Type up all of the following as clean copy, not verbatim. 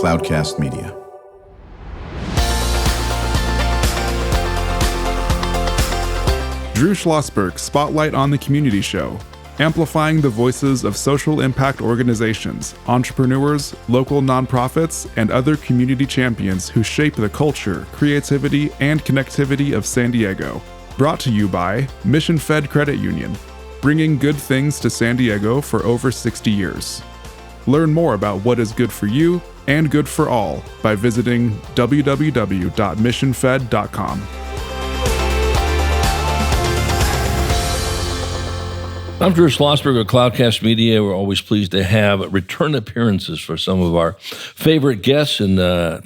Cloudcast Media. Drew Schlosberg Spotlight on the Community Show, amplifying the voices of social impact organizations, entrepreneurs, local nonprofits, and other community champions who shape the culture, creativity, and connectivity of San Diego. Brought to you by Mission Fed Credit Union, bringing good things to San Diego for over 60 years. Learn more about what is good for you and good for all by visiting www.missionfed.com. I'm Drew Schlosberg of Cloudcast Media. We're always pleased to have return appearances for some of our favorite guests, and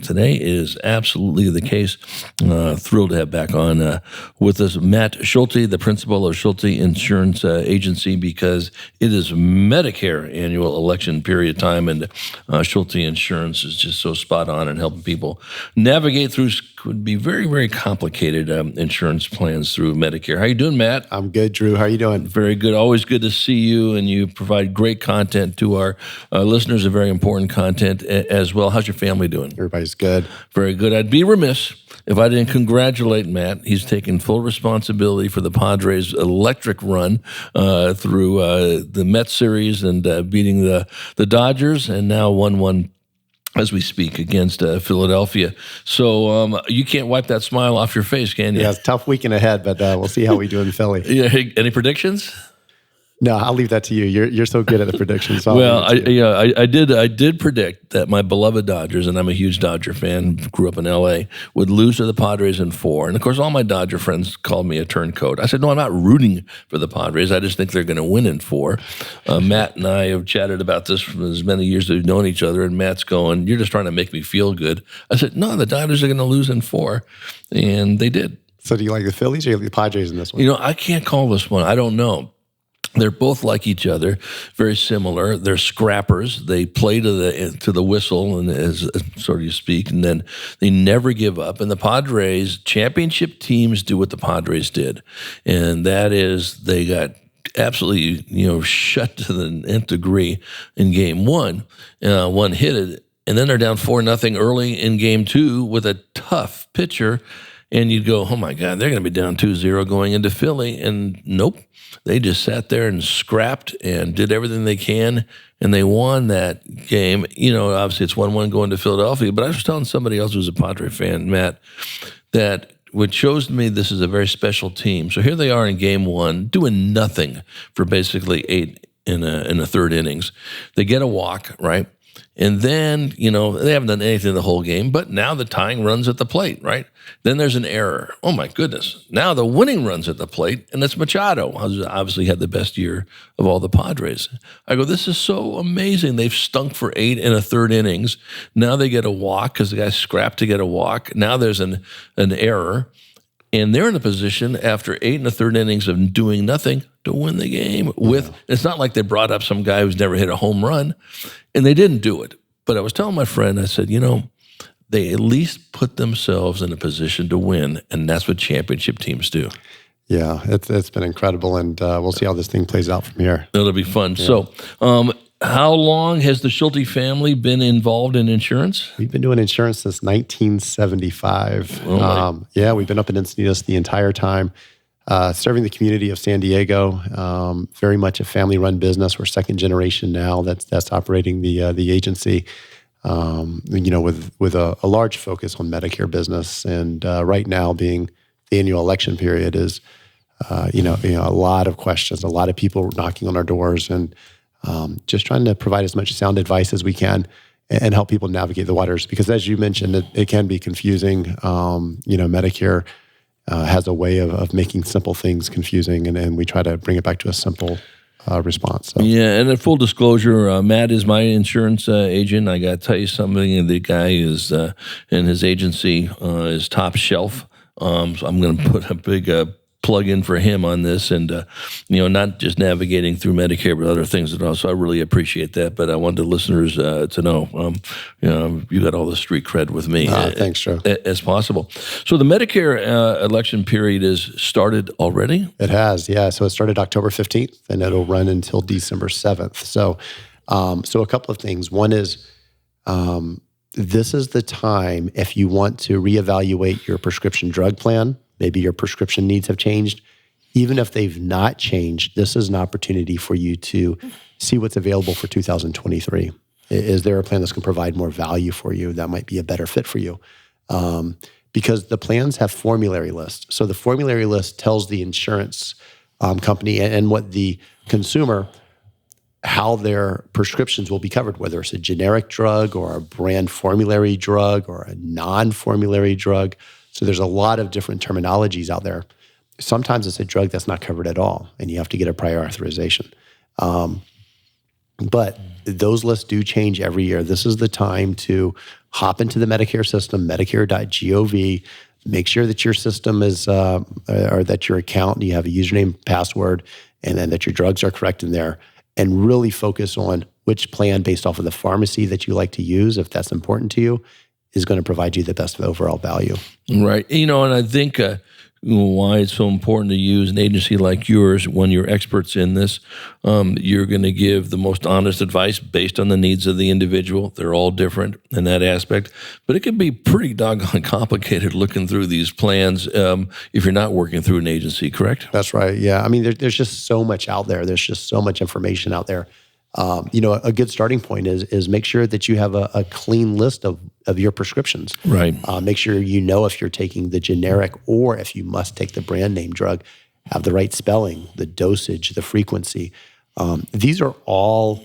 today is absolutely the case. Thrilled to have back on with us Matt Schulte, the principal of Schulte Insurance Agency, because it is Medicare Annual Election period time, and Schulte Insurance is just so spot on in helping people navigate through could be very, very complicated insurance plans through Medicare. How you doing, Matt? I'm good, Drew. How are you doing? Very good. Always good to see you, and you provide great content to our listeners, and very important content as well. How's your family doing? Everybody's good. Very good. I'd be remiss if I didn't congratulate Matt. He's taken full responsibility for the Padres' electric run through the Mets series and beating the Dodgers, and now 1-1 as we speak against Philadelphia. So you can't wipe that smile off your face, can you? Yeah, it's a tough weekend ahead, but we'll see how we do in Philly. Yeah. Any predictions? No, I'll leave that to you. You're so good at the predictions. So well, I did predict that my beloved Dodgers, and I'm a huge Dodger fan, grew up in L.A., would lose to the Padres in 4. And of course, all my Dodger friends called me a turncoat. I said, no, I'm not rooting for the Padres. I just think they're going to win in 4. Matt and I have chatted about this for as many years as we've known each other, and Matt's going, you're just trying to make me feel good. I said, no, the Dodgers are going to lose in 4, and they did. So do you like the Phillies or you like the Padres in this one? You know, I can't call this one. I don't know. They're both like each other, very similar. They're scrappers. They play to the whistle, and as so to speak, and then they never give up. And the Padres, championship teams do what the Padres did, and that is they got absolutely shut to the nth degree in Game 1. One hit it, and then they're down 4-0 early in Game 2 with a tough pitcher. And you'd go, oh, my God, they're going to be down 2-0 going into Philly. And nope, they just sat there and scrapped and did everything they can, and they won that game. Obviously it's 1-1 going to Philadelphia. But I was telling somebody else who's a Padre fan, Matt, that what shows me this is a very special team. So here they are in Game 1 doing nothing for basically 8 in the third innings. They get a walk, right? And then, they haven't done anything the whole game, but now the tying runs at the plate, right? Then there's an error. Oh, my goodness. Now the winning runs at the plate, and it's Machado, who's obviously had the best year of all the Padres. I go, this is so amazing. They've stunk for 8 in a third innings. Now they get a walk because the guy scrapped to get a walk. Now there's an error. And they're in a position after 8 in the third innings of doing nothing to win the game. It's not like they brought up some guy who's never hit a home run, and they didn't do it. But I was telling my friend, I said, they at least put themselves in a position to win, and that's what championship teams do. Yeah, it's been incredible, and we'll see how this thing plays out from here. It'll be fun. Yeah. So, how long has the Schulte family been involved in insurance? We've been doing insurance since 1975. Yeah, we've been up in Encinitas the entire time, serving the community of San Diego. Very much a family-run business. We're second generation now that's operating the agency. With a large focus on Medicare business, and right now being the annual election period is, a lot of questions, a lot of people knocking on our doors, and just trying to provide as much sound advice as we can and help people navigate the waters. Because as you mentioned, it can be confusing. Medicare has a way of making simple things confusing, and we try to bring it back to a simple response. So. Yeah, and in full disclosure, Matt is my insurance agent. I got to tell you something. The guy is in his agency is top shelf. So I'm going to put a big plug in for him on this, and not just navigating through Medicare, but other things as well. So I really appreciate that. But I want the listeners to know, you got all the street cred with me. Thanks, Joe. As possible. So the Medicare election period is started already? It has, yeah. So it started October 15th, and it'll run until December 7th. So a couple of things. One is this is the time if you want to reevaluate your prescription drug plan. Maybe your prescription needs have changed. Even if they've not changed, this is an opportunity for you to see what's available for 2023. Is there a plan that's going to provide more value for you that might be a better fit for you? Because the plans have formulary lists. So the formulary list tells the insurance company and what the consumer, how their prescriptions will be covered, whether it's a generic drug or a brand formulary drug or a non-formulary drug. So there's a lot of different terminologies out there. Sometimes it's a drug that's not covered at all, and you have to get a prior authorization. But those lists do change every year. This is the time to hop into the Medicare system, medicare.gov, make sure that your system is, or that your account, you have a username, password, and then that your drugs are correct in there, and really focus on which plan based off of the pharmacy that you like to use, if that's important to you, is going to provide you the best overall value. Right. And I think why it's so important to use an agency like yours when you're experts in this. You're going to give the most honest advice based on the needs of the individual. They're all different in that aspect. But it can be pretty doggone complicated looking through these plans if you're not working through an agency, correct? That's right. Yeah. I mean, there's just so much out there. There's just so much information out there. A good starting point is make sure that you have a clean list of your prescriptions. Right. Make sure you know if you're taking the generic or if you must take the brand name drug, have the right spelling, the dosage, the frequency. These are all,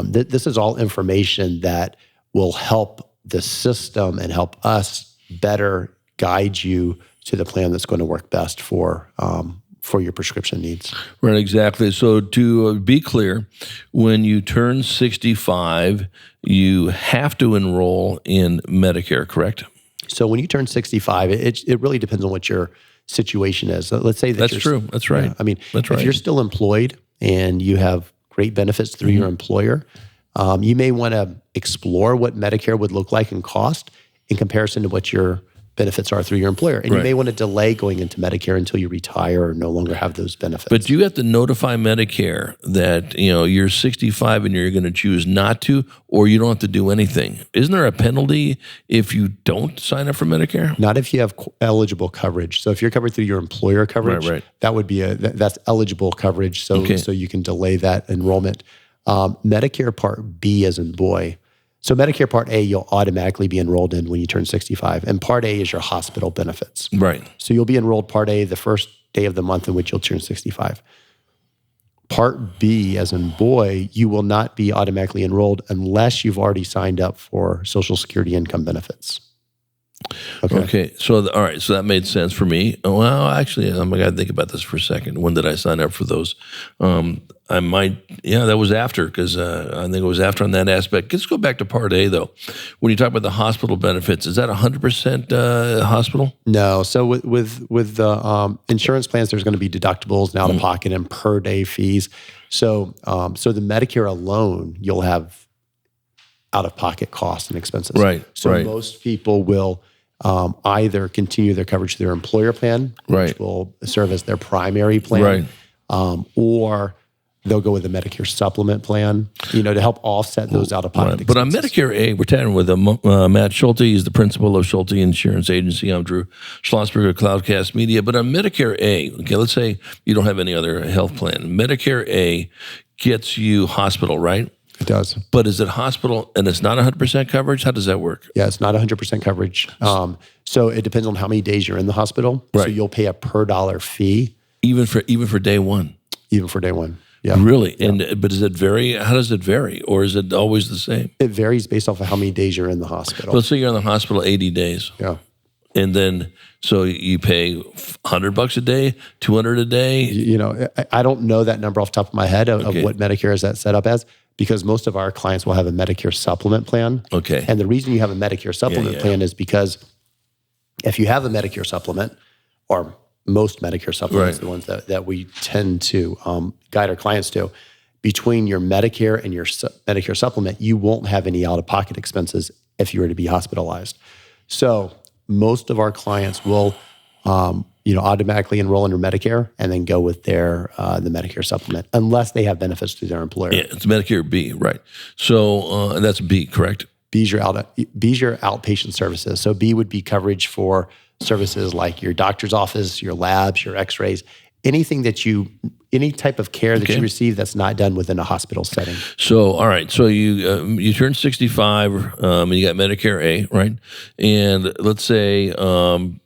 this is all information that will help the system and help us better guide you to the plan that's going to work best for your prescription needs. Right, exactly. So to be clear, when you turn 65, you have to enroll in Medicare, correct? So when you turn 65, it really depends on what your situation is. So let's say that that's true. That's right. Yeah, I mean, that's right. If you're still employed and you have great benefits through your employer, you may want to explore what Medicare would look like and cost in comparison to what your benefits are through your employer. And you may want to delay going into Medicare until you retire or no longer have those benefits. But you have to notify Medicare that, you're 65 and you're going to choose not to, or you don't have to do anything. Isn't there a penalty if you don't sign up for Medicare? Not if you have eligible coverage. So if you're covered through your employer coverage, that would be that's eligible coverage. So you can delay that enrollment. Medicare Part B as in boy. So Medicare Part A, you'll automatically be enrolled in when you turn 65. And Part A is your hospital benefits. Right. So you'll be enrolled Part A the first day of the month in which you'll turn 65. Part B, as in boy, you will not be automatically enrolled unless you've already signed up for Social Security income benefits. Okay. So, all right. So that made sense for me. Well, actually, I got to think about this for a second. When did I sign up for those? That was after, because I think it was after on that aspect. Let's go back to Part A, though. When you talk about the hospital benefits, is that 100% hospital? No. So with the insurance plans, there's going to be deductibles and out-of-pocket and per-day fees. So the Medicare alone, you'll have out-of-pocket costs and expenses. Right. So most people will either continue their coverage through their employer plan, which will serve as their primary plan, or they'll go with a Medicare supplement plan, to help offset those out-of-pocket expenses. But on Medicare A, we're chatting with Matt Schulte. He's the principal of Schulte Insurance Agency. I'm Drew Schlosberg of Cloudcast Media. But on Medicare A, okay, let's say you don't have any other health plan. Medicare A gets you hospital, right? It does. But is it hospital and it's not 100% coverage? How does that work? Yeah, it's not 100% coverage. So it depends on how many days you're in the hospital. So you'll pay a per dollar fee. Even for day one? Even for day one, yeah. Really? Yeah. But does it vary? How does it vary? Or is it always the same? It varies based off of how many days you're in the hospital. Let's say you're in the hospital 80 days. Yeah. And then, so you pay $100 a day, $200 a day? I don't know that number off the top of my head of what Medicare is that set up as, because most of our clients will have a Medicare supplement plan. Okay. And the reason you have a Medicare supplement plan is because if you have a Medicare supplement, or most Medicare supplements, the ones that we tend to guide our clients to, between your Medicare and your Medicare supplement, you won't have any out-of-pocket expenses if you were to be hospitalized. So most of our clients will automatically enroll under Medicare and then go with their the Medicare supplement, unless they have benefits through their employer. Yeah, it's Medicare B, right. So that's B, correct? B's your outpatient services. So B would be coverage for services like your doctor's office, your labs, your x-rays, any type of care that you receive that's not done within a hospital setting. So, all right. So you turn 65, and you got Medicare A, right? And let's say, do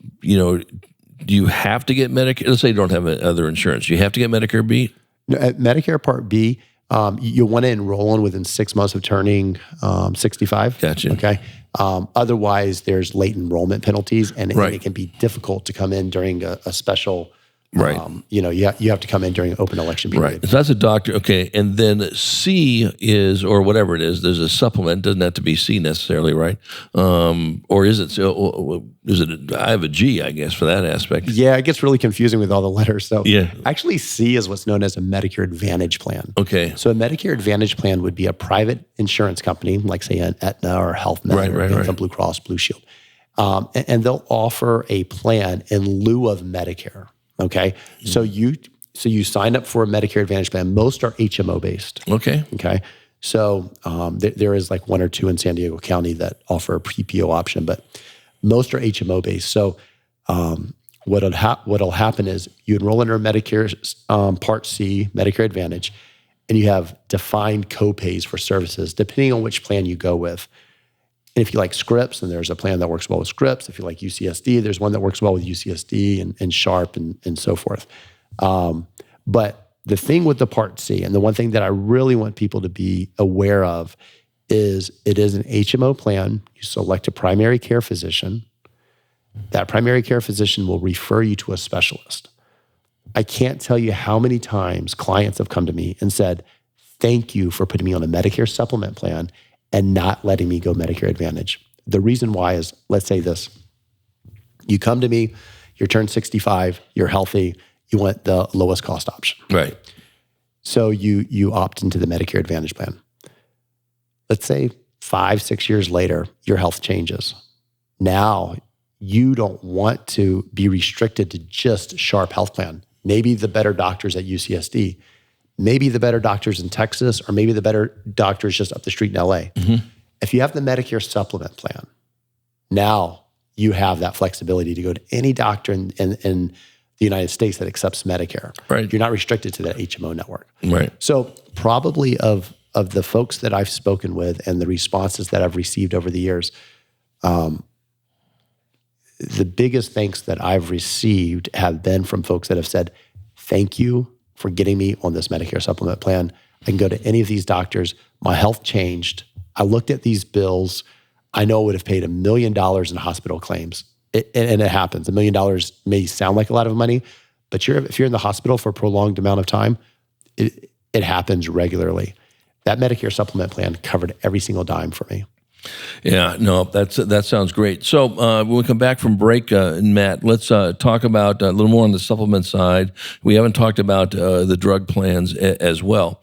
you have to get Medicare? Let's say you don't have other insurance. You have to get Medicare B? No, at Medicare Part B, you want to enroll in within 6 months of turning 65. Gotcha. Okay. Otherwise, there's late enrollment penalties, and it can be difficult to come in during a special. Right. You have to come in during an open election period. Right. So that's a doctor. Okay. And then C is, or whatever it is, there's a supplement. Doesn't have to be C necessarily, right? Or is it, I have a G, I guess, for that aspect. Yeah, it gets really confusing with all the letters. So yeah. Actually C is what's known as a Medicare Advantage plan. Okay. So a Medicare Advantage plan would be a private insurance company, like say an Aetna or HealthNet or Anthem Blue Cross Blue Shield. And they'll offer a plan in lieu of Medicare. Okay, so you sign up for a Medicare Advantage plan. Most are HMO based. Okay. So there is like 1 or 2 in San Diego County that offer a PPO option, but most are HMO based. So what'll happen is you enroll under Medicare Part C, Medicare Advantage, and you have defined co-pays for services depending on which plan you go with. And if you like Scripps, then there's a plan that works well with Scripps. If you like UCSD, there's one that works well with UCSD and Sharp and so forth. But the thing with the Part C, and the one thing that I really want people to be aware of, is it is an HMO plan. You select a primary care physician. That primary care physician will refer you to a specialist. I can't tell you how many times clients have come to me and said, thank you for putting me on a Medicare supplement plan and not letting me go Medicare Advantage. The reason why is, let's say this. You come to me, you're turned 65, you're healthy, you want the lowest cost option. Right. So you opt into the Medicare Advantage plan. Let's say 5-6 years later, your health changes. Now, you don't want to be restricted to just Sharp Health Plan. Maybe the better doctors at UCSD, maybe the better doctors in Texas, or maybe the better doctors just up the street in LA. Mm-hmm. If you have the Medicare supplement plan, now you have that flexibility to go to any doctor in the United States that accepts Medicare. Right. You're not restricted to that HMO network. Right. So probably of the folks that I've spoken with and the responses that I've received over the years, the biggest thanks that I've received have been from folks that have said, thank you for getting me on this Medicare supplement plan. I can go to any of these doctors. My health changed. I looked at these bills. I know I would have paid $1 million in hospital claims. And it happens. $1 million may sound like a lot of money, but if you're in the hospital for a prolonged amount of time, it happens regularly. That Medicare supplement plan covered every single dime for me. Yeah, no, that sounds great. So when we come back from break, Matt, let's talk about a little more on the supplement side. We haven't talked about the drug plans as well.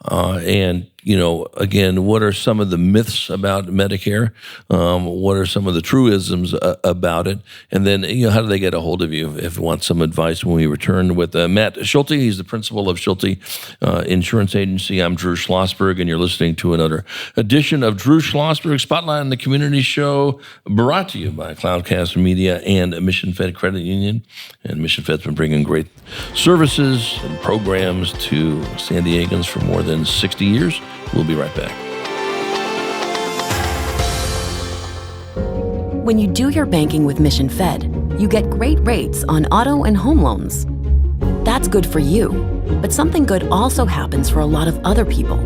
And, again, what are some of the myths about Medicare? What are some of the truisms about it? And then, how do they get a hold of you if you want some advice when we return with Matt Schulte? He's the principal of Schulte Insurance Agency. I'm Drew Schlosberg, and you're listening to another edition of Drew Schlosberg Spotlight on the Community Show, brought to you by Cloudcast Media and Mission Fed Credit Union. And Mission Fed's been bringing great services and programs to San Diegans for more than 60 years. We'll be right back. When you do your banking with Mission Fed, you get great rates on auto and home loans. That's good for you, but something good also happens for a lot of other people.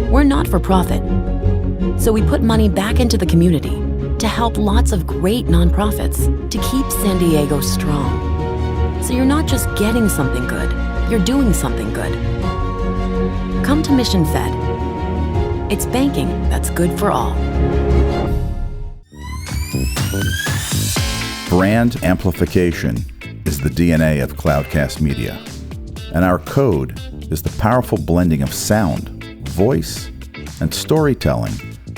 We're not for profit, so we put money back into the community to help lots of great nonprofits to keep San Diego strong. So you're not just getting something good, you're doing something good. Come to Mission Fed. It's banking that's good for all. Brand amplification is the DNA of Cloudcast Media, and our code is the powerful blending of sound, voice, and storytelling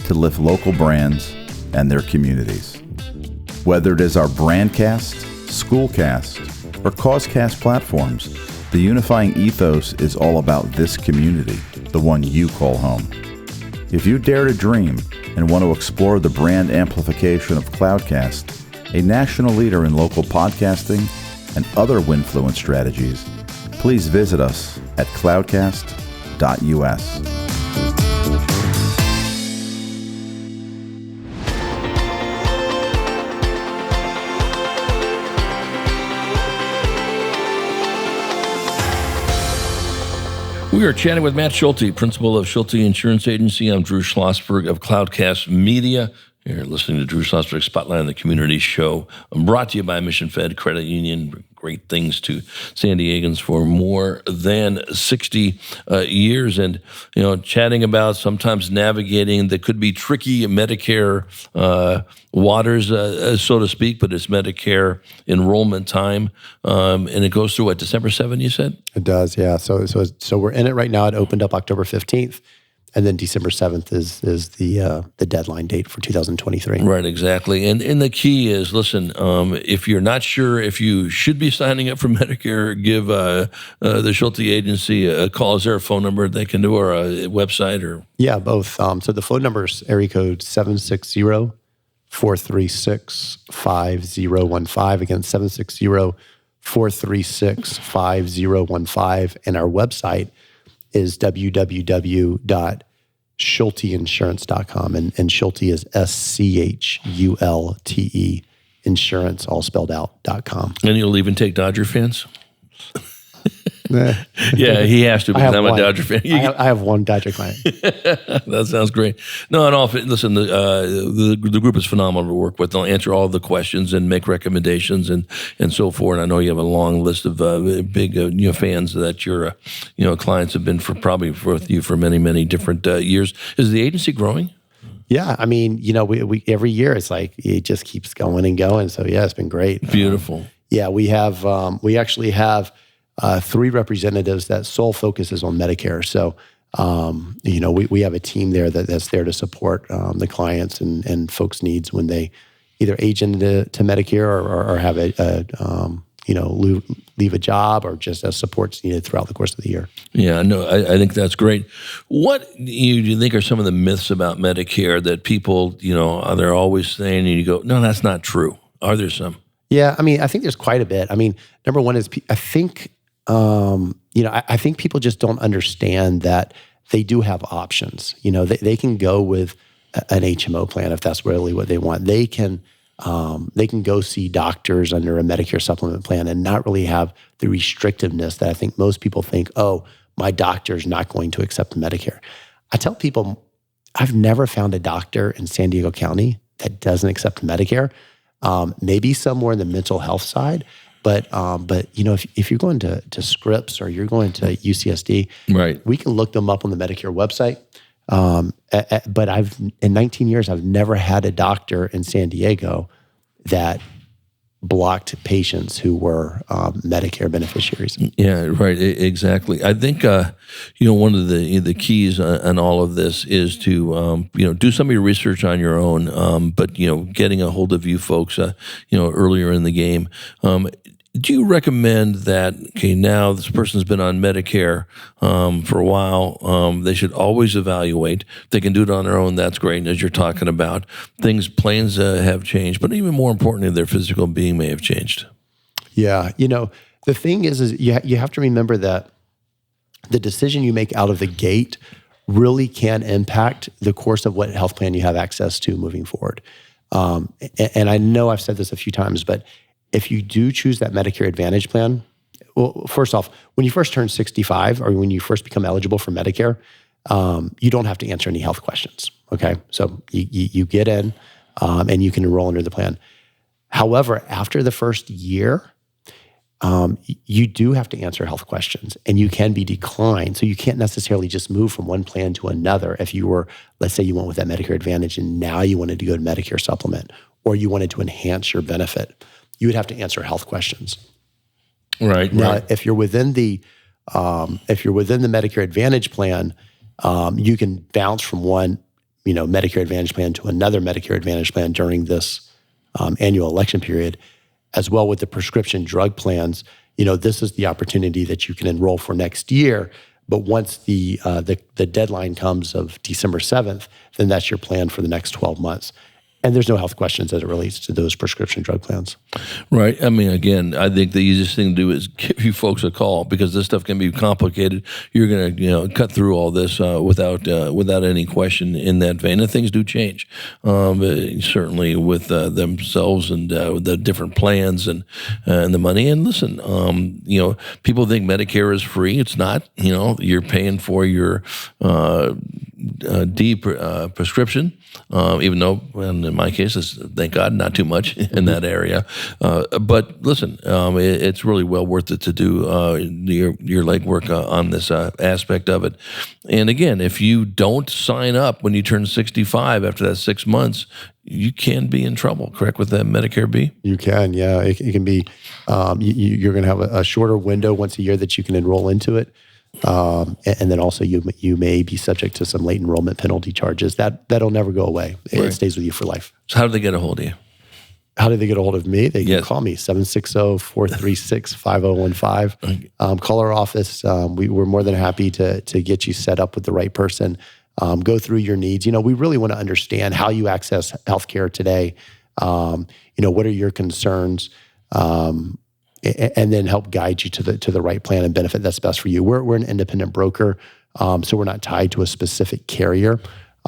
to lift local brands and their communities. Whether it is our Brandcast, Schoolcast, or Causecast platforms, the unifying ethos is all about this community, the one you call home. If you dare to dream and want to explore the brand amplification of Cloudcast, a national leader in local podcasting and other Winfluence strategies, please visit us at cloudcast.us. We are chatting with Matt Schulte, principal of Schulte Insurance Agency. I'm Drew Schlosberg of Cloudcast Media. You're listening to Drew Schlosberg Spotlight on the Community Show. I'm brought to you by Mission Fed Credit Union. Great things to San Diegans for more than 60 years. And, chatting about sometimes navigating that could be tricky Medicare waters, so to speak, but it's Medicare enrollment time. And it goes through, December 7, you said? It does, yeah. So we're in it right now. It opened up October 15th. And then December 7th is the deadline date for 2023. Right, exactly. And the key is, listen, if you're not sure if you should be signing up for Medicare, give the Schulte Agency a call. Is there a phone number they can do, or a website? Or Yeah, both. So the phone number is area code 760-436-5015. Again, 760-436-5015. And our website is www.schulteinsurance.com. And Schulte is SCHULTE, insurance, all spelled out.com. And you'll even take Dodger fans? Yeah, he has to, because I'm a Dodger fan. I have one Dodger client. That sounds great. No, and listen, the group is phenomenal to work with. They'll answer all the questions and make recommendations and so forth. And I know you have a long list of big fans that your clients have been with you for many, many different years. Is the agency growing? Yeah, I mean, we every year it's like it just keeps going and going. So yeah, it's been great. Beautiful. Yeah, we actually have 3 representatives that sole focus is on Medicare. So, we have a team there that's there to support the clients and folks' needs when they either age into Medicare or have leave a job, or just as support's needed throughout the course of the year. Yeah, no, I think that's great. What do you think are some of the myths about Medicare that people, they're always saying, and you go, no, that's not true? Are there some? Yeah, I mean, I think there's quite a bit. I mean, number one is I think people just don't understand that they do have options. They can go with an HMO plan if that's really what they want. They can go see doctors under a Medicare supplement plan and not really have the restrictiveness that I think most people think, oh, my doctor's not going to accept Medicare. I tell people, I've never found a doctor in San Diego County that doesn't accept Medicare. Maybe somewhere in the mental health side, but if you're going to Scripps or you're going to UCSD, right, we can look them up on the Medicare website. But in 19 years, I've never had a doctor in San Diego that blocked patients who were Medicare beneficiaries. Yeah, right, exactly. I think one of the keys on all of this is to do some of your research on your own, but getting a hold of you folks earlier in the game. Do you recommend that, now this person's been on Medicare for a while, they should always evaluate? If they can do it on their own, that's great. And as you're talking about, plans have changed, but even more importantly, their physical being may have changed. Yeah. The thing is you have to remember that the decision you make out of the gate really can impact the course of what health plan you have access to moving forward. And I know I've said this a few times, but if you do choose that Medicare Advantage plan, well, first off, when you first turn 65 or when you first become eligible for Medicare, you don't have to answer any health questions, okay? So you get in and you can enroll under the plan. However, after the first year, you do have to answer health questions and you can be declined. So you can't necessarily just move from one plan to another. If you were, let's say you went with that Medicare Advantage and now you wanted to go to Medicare Supplement or you wanted to enhance your benefit, you would have to answer health questions. Right. Now, right. if you're within the Medicare Advantage plan, you can bounce from one, Medicare Advantage plan to another Medicare Advantage plan during this annual election period, as well with the prescription drug plans. This is the opportunity that you can enroll for next year. But once the deadline comes of December 7th, then that's your plan for the next 12 months. And there's no health questions as it relates to those prescription drug plans. Right. I mean, again, I think the easiest thing to do is give you folks a call, because this stuff can be complicated. You're going to, cut through all this without any question in that vein. And things do change, certainly with themselves and the different plans and the money. And listen, people think Medicare is free. It's not. You're paying for your D prescription, even though, in my case, it's, thank God, not too much in that area. But listen, it's really well worth it to do your legwork on this aspect of it. And again, if you don't sign up when you turn 65 after that 6 months, you can be in trouble, correct, with that Medicare B? You can, yeah. It can be, you're going to have a shorter window once a year that you can enroll into it. And then also you may be subject to some late enrollment penalty charges. That'll never go away. It Right. stays with you for life. So how do they get a hold of you? How do they get a hold of me? They can Yes. call me, 760-436-5015. Call our office. We're more than happy to get you set up with the right person. Go through your needs. We really want to understand how you access healthcare today. What are your concerns? And then help guide you to the right plan and benefit that's best for you. We're an independent broker, so we're not tied to a specific carrier.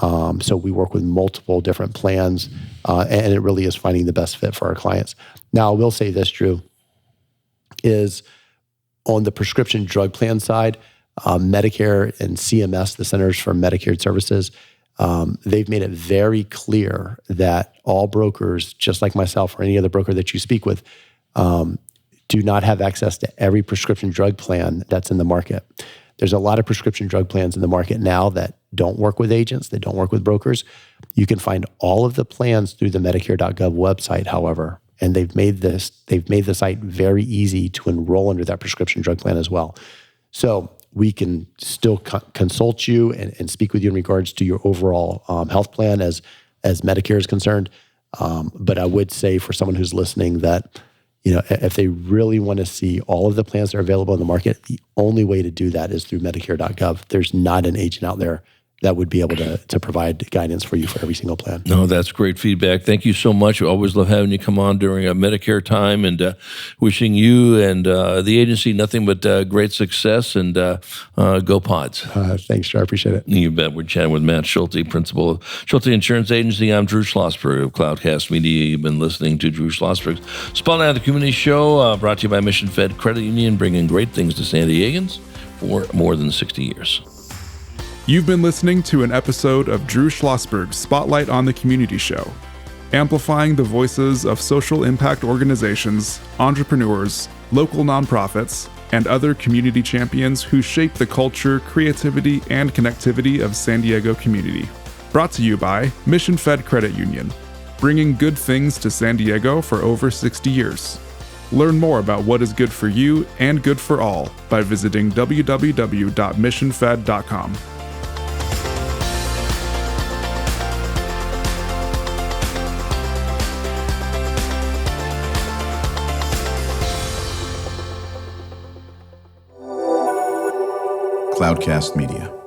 So we work with multiple different plans, and it really is finding the best fit for our clients. Now, I will say this, Drew, is on the prescription drug plan side, Medicare and CMS, the Centers for Medicare Services, they've made it very clear that all brokers, just like myself or any other broker that you speak with, do not have access to every prescription drug plan that's in the market. There's a lot of prescription drug plans in the market now that don't work with agents, that don't work with brokers. You can find all of the plans through the Medicare.gov website, however, and they've made the site very easy to enroll under that prescription drug plan as well. So we can still consult you and speak with you in regards to your overall health plan as Medicare is concerned. But I would say for someone who's listening that, if they really want to see all of the plans that are available in the market, the only way to do that is through Medicare.gov. There's not an agent out there that would be able to provide guidance for you for every single plan. No, that's great feedback. Thank you so much. We always love having you come on during a Medicare time, and wishing you and the agency nothing but great success, and go Pods. Thanks, Joe. I appreciate it. You bet. We're chatting with Matt Schulte, principal of Schulte Insurance Agency. I'm Drew Schlosberg of Cloudcast Media. You've been listening to Drew Schlosberg's Spotlight on the Community Show, brought to you by Mission Fed Credit Union, bringing great things to San Diegans for more than 60 years. You've been listening to an episode of Drew Schlosberg's Spotlight on the Community Show, amplifying the voices of social impact organizations, entrepreneurs, local nonprofits, and other community champions who shape the culture, creativity, and connectivity of San Diego community. Brought to you by Mission Fed Credit Union, bringing good things to San Diego for over 60 years. Learn more about what is good for you and good for all by visiting www.missionfed.com. Cloudcast Media.